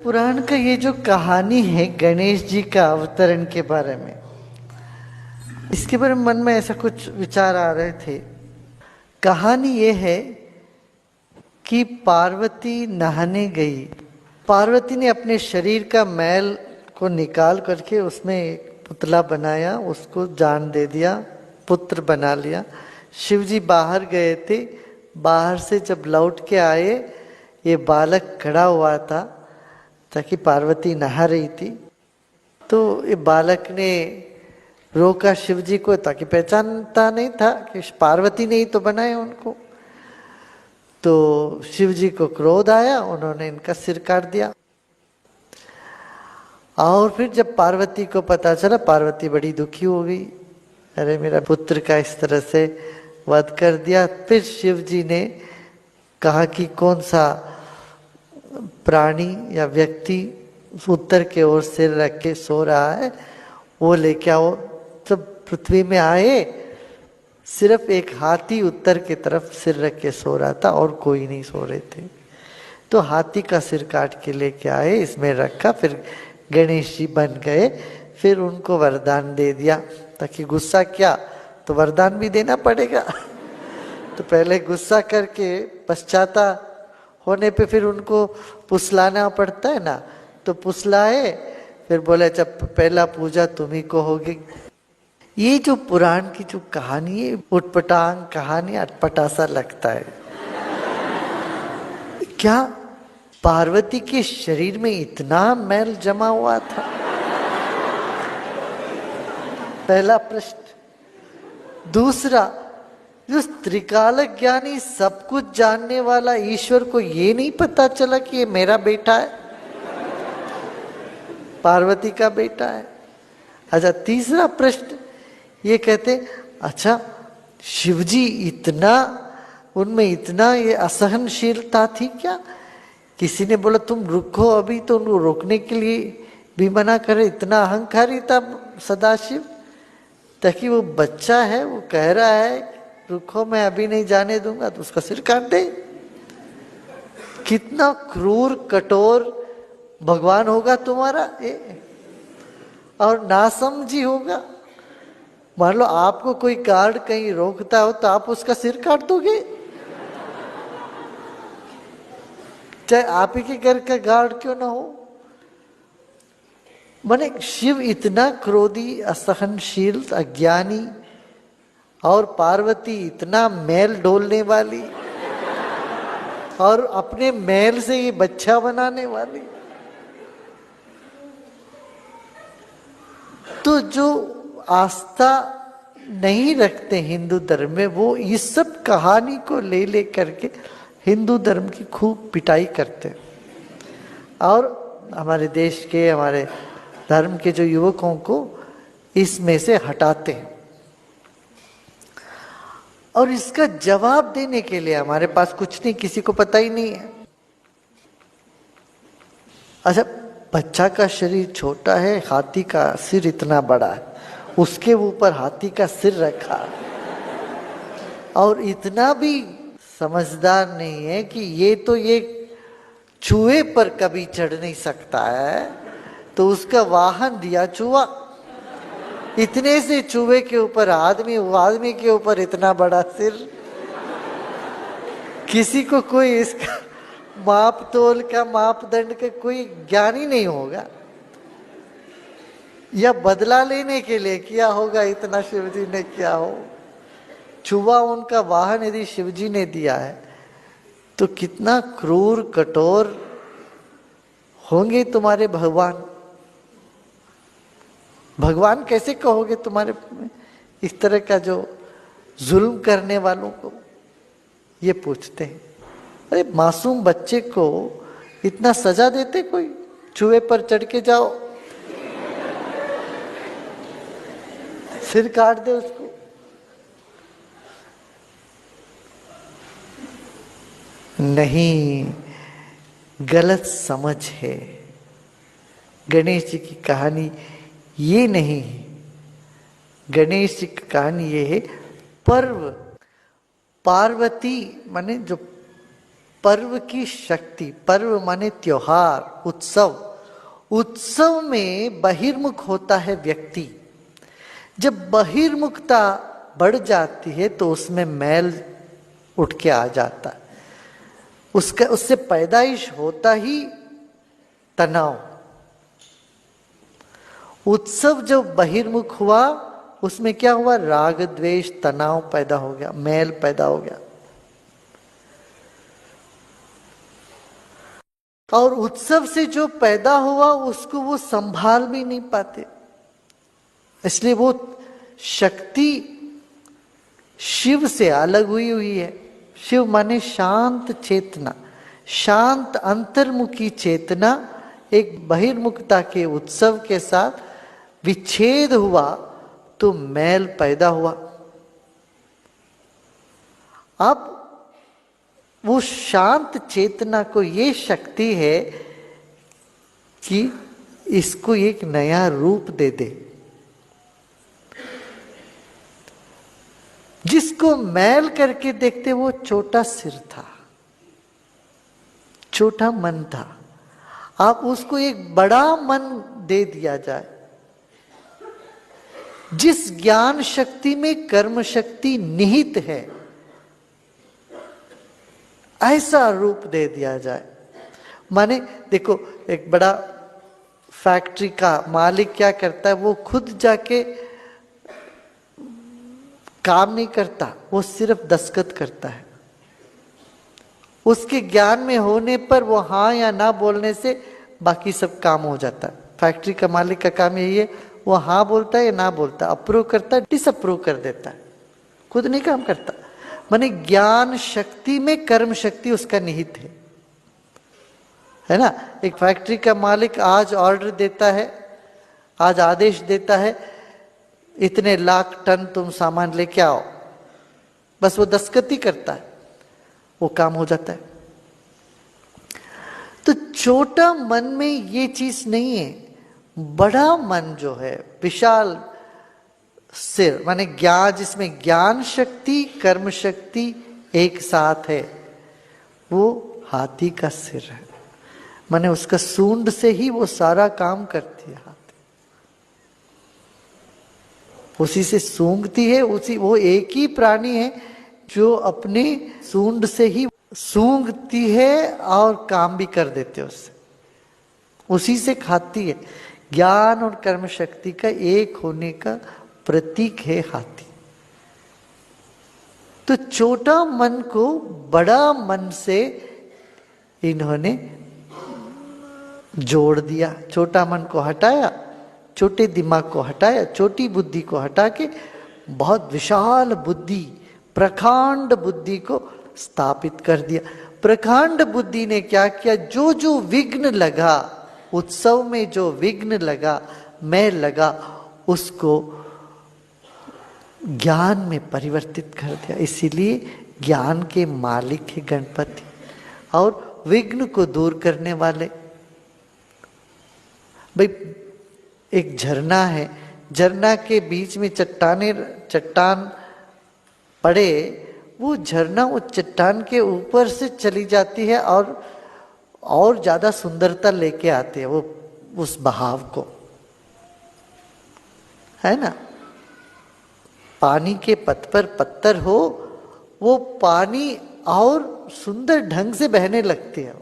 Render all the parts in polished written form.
पुराण का ये जो कहानी है गणेश जी का अवतरण के बारे में, इसके बारे में मन में ऐसा कुछ विचार आ रहे थे। कहानी ये है कि पार्वती नहाने गई। पार्वती ने अपने शरीर का मैल को निकाल करके उसमें एक पुतला बनाया, उसको जान दे दिया, पुत्र बना लिया। शिव जी बाहर गए थे, बाहर से जब लौट के आए ये बालक खड़ा हुआ था ताकि पार्वती नहा रही थी। तो ये बालक ने रोका शिव जी को ताकि पहचानता नहीं था कि पार्वती ने ही तो बनाया उनको। तो शिव जी को क्रोध आया, उन्होंने इनका सिर काट दिया। और फिर जब पार्वती को पता चला, पार्वती बड़ी दुखी हो गई, अरे मेरा पुत्र का इस तरह से वध कर दिया। फिर शिव जी ने कहा कि कौन सा प्राणी या व्यक्ति उत्तर के ओर सिर रख के सो रहा है वो लेके आओ। जब पृथ्वी में आए, सिर्फ एक हाथी उत्तर की तरफ सिर रख के सो रहा था और कोई नहीं सो रहे थे। तो हाथी का सिर काट के लेके आए, इसमें रखा, फिर गणेश जी बन गए। फिर उनको वरदान दे दिया ताकि गुस्सा किया तो वरदान भी देना पड़ेगा। तो पहले गुस्सा करके पश्चाता होने पे फिर उनको पुसलाना पड़ता है ना, तो पुसलाए, फिर बोले जब पहला पूजा तुम्ही को होगी। ये जो पुराण की जो कहानी है, उटपटांग कहानी, अटपटा सा लगता है। क्या पार्वती के शरीर में इतना मैल जमा हुआ था? पहला प्रश्न। दूसरा, जो त्रिकालक ज्ञानी सब कुछ जानने वाला ईश्वर को ये नहीं पता चला कि ये मेरा बेटा है, पार्वती का बेटा है। अच्छा, तीसरा प्रश्न ये कहते, अच्छा शिवजी इतना, उनमें इतना ये असहनशीलता थी क्या? किसी ने बोला तुम रुको अभी, तो उनको रोकने के लिए भी मना करे। इतना अहंकारी था सदाशिव, ताकि वो बच्चा है, वो कह रहा है रुको मैं अभी नहीं जाने दूंगा, तो उसका सिर काट दे। कितना क्रूर कठोर भगवान होगा तुम्हारा ये, और नासमझी होगा। मान लो आपको कोई गार्ड कहीं रोकता हो तो आप उसका सिर काट दोगे, चाहे आप ही के घर का गार्ड क्यों ना हो। माने शिव इतना क्रोधी, असहनशील, अज्ञानी, और पार्वती इतना मैल डोलने वाली और अपने मैल से ये बच्चा बनाने वाली। तो जो आस्था नहीं रखते हिंदू धर्म में, वो इस सब कहानी को ले ले करके हिंदू धर्म की खूब पिटाई करते हैं और हमारे देश के, हमारे धर्म के जो युवकों को इसमें से हटाते हैं। और इसका जवाब देने के लिए हमारे पास कुछ नहीं, किसी को पता ही नहीं है। अच्छा, बच्चा का शरीर छोटा है, हाथी का सिर इतना बड़ा है, उसके ऊपर हाथी का सिर रखा, और इतना भी समझदार नहीं है कि ये चूहे पर कभी चढ़ नहीं सकता है, तो उसका वाहन दिया चूहा। इतने से चूहे के ऊपर आदमी, वो आदमी के ऊपर इतना बड़ा सिर। किसी को कोई इसका माप तोल का, मापदंड का कोई ज्ञान ही नहीं होगा, या बदला लेने के लिए किया होगा इतना शिवजी ने किया हो। चूहा उनका वाहन यदि शिवजी ने दिया है तो कितना क्रूर कठोर होंगे तुम्हारे भगवान। भगवान कैसे कहोगे तुम्हारे इस तरह का जो जुल्म करने वालों को? ये पूछते हैं। अरे मासूम बच्चे को इतना सजा देते कोई? चूहे पर चढ़ के जाओ, सिर काट दे उसको। नहीं, गलत समझ है। गणेश जी की कहानी ये नहीं है। गणेश जी की कहानी ये है, पर्व, पार्वती माने जो पर्व की शक्ति, पर्व माने त्योहार, उत्सव, उत्सव में बहिर्मुख होता है व्यक्ति। जब बहिर्मुखता बढ़ जाती है तो उसमें मैल उठ के आ जाता है, उससे पैदाइश होता ही तनाव। उत्सव जब बहिर्मुख हुआ उसमें क्या हुआ, राग द्वेष तनाव पैदा हो गया, मैल पैदा हो गया। और उत्सव से जो पैदा हुआ उसको वो संभाल भी नहीं पाते, इसलिए वो शक्ति शिव से अलग हुई है। शिव माने शांत चेतना, शांत अंतर्मुखी चेतना एक बहिर्मुखता के उत्सव के साथ विच्छेद हुआ तो मैल पैदा हुआ। अब वो शांत चेतना को ये शक्ति है कि इसको एक नया रूप दे दे। जिसको मैल करके देखते वो छोटा सिर था, छोटा मन था, आप उसको एक बड़ा मन दे दिया जाए। जिस ज्ञान शक्ति में कर्म शक्ति निहित है ऐसा रूप दे दिया जाए। माने देखो, एक बड़ा फैक्ट्री का मालिक क्या करता है, वो खुद जाके काम नहीं करता, वो सिर्फ दस्तखत करता है। उसके ज्ञान में होने पर वो हाँ या ना बोलने से बाकी सब काम हो जाता है। फैक्ट्री का मालिक का काम यही है, वो हाँ बोलता है या ना बोलता है, अप्रूव करता है, डिसअप्रूव कर देता है, खुद नहीं काम करता। माने ज्ञान शक्ति में कर्म शक्ति उसका निहित है ना। एक फैक्ट्री का मालिक आज ऑर्डर देता है, आज आदेश देता है, इतने लाख टन तुम सामान लेके आओ, बस वो दस्तखत ही करता है, वो काम हो जाता है। तो छोटा मन में ये चीज नहीं है। बड़ा मन जो है, विशाल सिर माने ज्ञान, जिसमें ज्ञान शक्ति कर्म शक्ति एक साथ है, वो हाथी का सिर है। माने उसका सूंड से ही वो सारा काम करती है, हाथी उसी से सूंघती है। उसी वो एक ही प्राणी है जो अपनी सूंड से ही सूंघती है और काम भी कर देते उससे, उसी से खाती है। ज्ञान और कर्म शक्ति का एक होने का प्रतीक है हाथी। तो छोटा मन को बड़ा मन से इन्होंने जोड़ दिया, छोटा मन को हटाया, छोटे दिमाग को हटाया, छोटी बुद्धि को हटा के बहुत विशाल बुद्धि, प्रकांड बुद्धि को स्थापित कर दिया। प्रकांड बुद्धि ने क्या किया, जो जो विघ्न लगा उत्सव में, जो विघ्न लगा, मैल लगा, उसको ज्ञान में परिवर्तित कर दिया। इसीलिए ज्ञान के मालिक है गणपति और विघ्न को दूर करने वाले। भाई एक झरना है, झरना के बीच में चट्टान पड़े, वो झरना वो चट्टान के ऊपर से चली जाती है और ज्यादा सुंदरता लेके आती है वो उस बहाव को, है ना। पानी के पथ पर पत्थर हो, वो पानी और सुंदर ढंग से बहने लगती है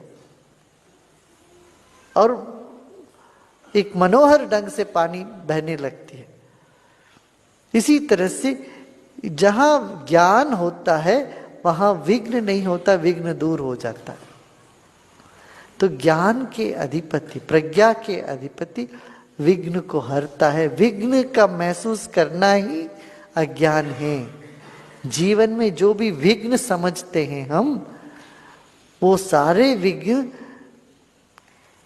और एक मनोहर ढंग से पानी बहने लगती है। इसी तरह से जहां ज्ञान होता है वहां विघ्न नहीं होता, विघ्न दूर हो जाता है। तो ज्ञान के अधिपति, प्रज्ञा के अधिपति विघ्न को हरता है। विघ्न का महसूस करना ही अज्ञान है। जीवन में जो भी विघ्न समझते हैं हम, वो सारे विघ्न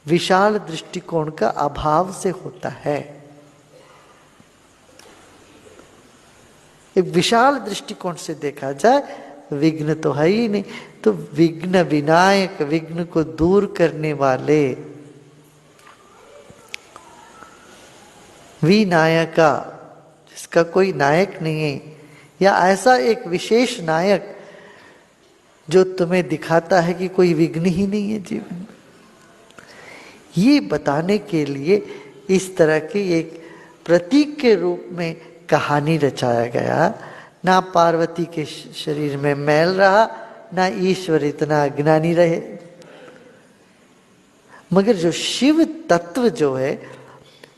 विशाल दृष्टिकोण का अभाव से होता है। एक विशाल दृष्टिकोण से देखा जाए विघ्न तो है ही नहीं। तो विघ्न विनायक, विघ्न को दूर करने वाले, विनायका, जिसका कोई नायक नहीं है, या ऐसा एक विशेष नायक जो तुम्हें दिखाता है कि कोई विघ्न ही नहीं है जीवन में। ये बताने के लिए इस तरह के एक प्रतीक के रूप में कहानी रचाया गया। ना पार्वती के शरीर में मैल रहा, ना ईश्वर इतना अज्ञानी रहे। मगर जो शिव तत्व जो है,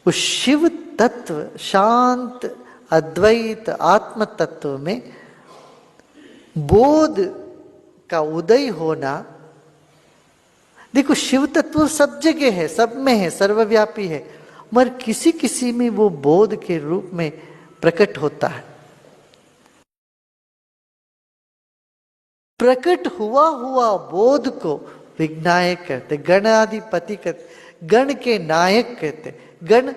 उस शिव तत्व शांत अद्वैत आत्म तत्व में बोध का उदय होना। देखो, शिव तत्व सब जगह है, सब में है, सर्वव्यापी है, मगर किसी किसी में वो बोध के रूप में प्रकट होता है। प्रकट हुआ हुआ बोध को विघ्नायक कहते, गणाधिपति कहते, गण के नायक कहते। गण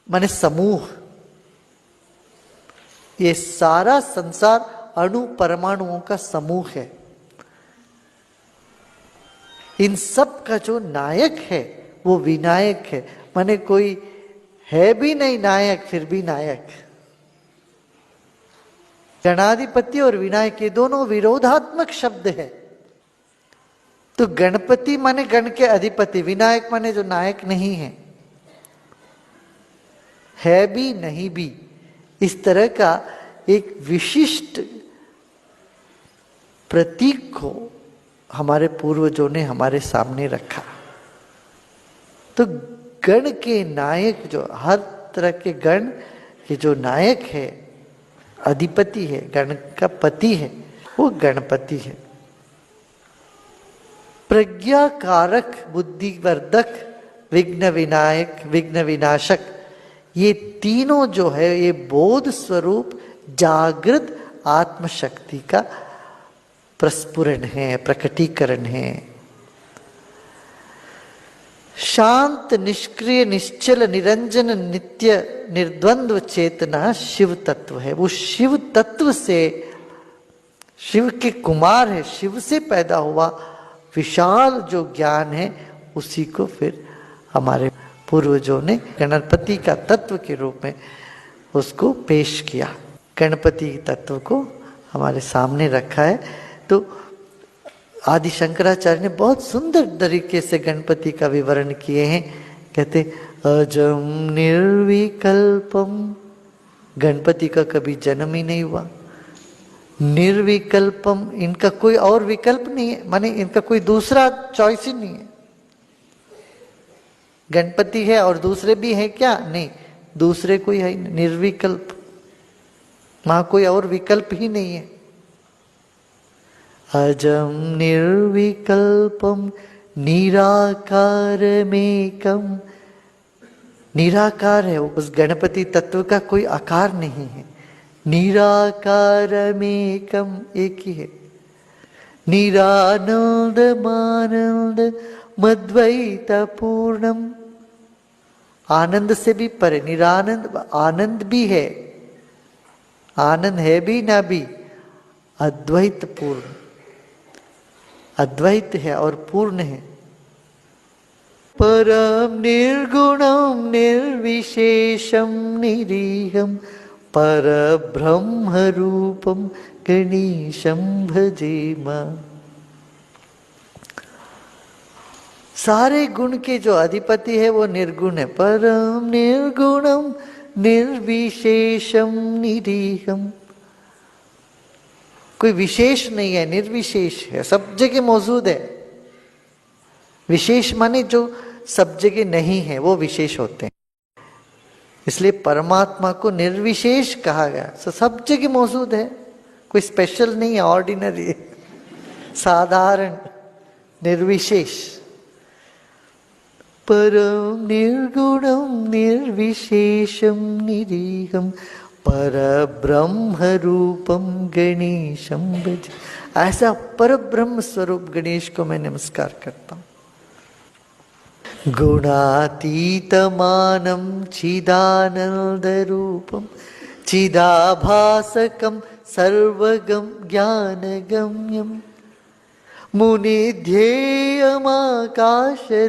माने समूह। ये सारा संसार अणु परमाणुओं का समूह है। इन सब का जो नायक है वो विनायक है। माने कोई है भी नहीं नायक, फिर भी नायक। गणाधिपति और विनायक ये दोनों विरोधात्मक शब्द है। तो गणपति माने गण के अधिपति, विनायक माने जो नायक नहीं है भी नहीं भी। इस तरह का एक विशिष्ट प्रतीक को हमारे पूर्वजों ने हमारे सामने रखा। तो गण के नायक, जो हर तरह के गण के जो नायक है, अधिपति है, गण का पति है, वो गणपति है। प्रज्ञा कारक, बुद्धिवर्धक, विघ्न विनायक, विघ्न विनाशक, ये तीनों जो है ये बोध स्वरूप जागृत आत्मशक्ति का प्रस्फुरण है, प्रकटीकरण है। शांत निष्क्रिय निश्चल निरंजन नित्य निर्द्वंद्व चेतना शिव तत्व है। वो शिव तत्व से, शिव के कुमार है, शिव से पैदा हुआ विशाल जो ज्ञान है, उसी को फिर हमारे पूर्वजों ने गणपति का तत्व के रूप में उसको पेश किया। गणपति तत्व को हमारे सामने रखा है। तो आदि शंकराचार्य ने बहुत सुंदर तरीके से गणपति का विवरण किए हैं। कहते अजम निर्विकल्पम, गणपति का कभी जन्म ही नहीं हुआ। निर्विकल्पम, इनका कोई और विकल्प नहीं है, माने इनका कोई दूसरा चॉइस ही नहीं है। गणपति है और दूसरे भी है क्या? नहीं, दूसरे कोई है नहीं। निर्विकल्प, वहां कोई और विकल्प ही नहीं है। अजम निर्विकल्पम निराकारमेकम, निराकार है, उस गणपति तत्व का कोई आकार नहीं है। निराकारमेकम, एक ही है। निरानंद मानंद मद्वैत पूर्णम, आनंद से भी परे, निरानंद, आनंद भी है, आनंद है भी ना भी, अद्वैत पूर्ण, अद्वैत है और पूर्ण है। परम निर्गुणम निर्विशेषम निरीहम परब्रह्म रूपम गणेशम भजेमा। सारे गुण के जो अधिपति है वो निर्गुण है। परम निर्गुणम निर्विशेषम निरीहम, कोई विशेष नहीं है, निर्विशेष है, सब जगह मौजूद है। विशेष माने जो सब जगह नहीं है वो विशेष होते हैं, इसलिए परमात्मा को निर्विशेष कहा गया। सब जगह मौजूद है, कोई स्पेशल नहीं है, ऑर्डिनरी है, साधारण, निर्विशेष। परम निर्गुणम निर्विशेषम निरीहम परब्रह्म रूपम गणेशम भजे। ऐसा परब्रह्म स्वरूप गणेश को मैं नमस्कार करता हूं। गुणातीतमानं चिदानंद रूपम चिदाभासकम सर्वगम ज्ञानगम्यम मुनिध्येयमाकाश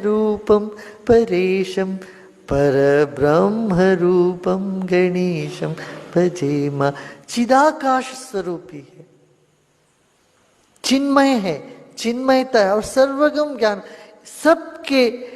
रूपम परेशम परब्रह्म रूपम गणेशम भजेमा। चिदाकाश स्वरूपी है, चिन्मय है, चिन्मयता है और सर्वगम ज्ञान, सबके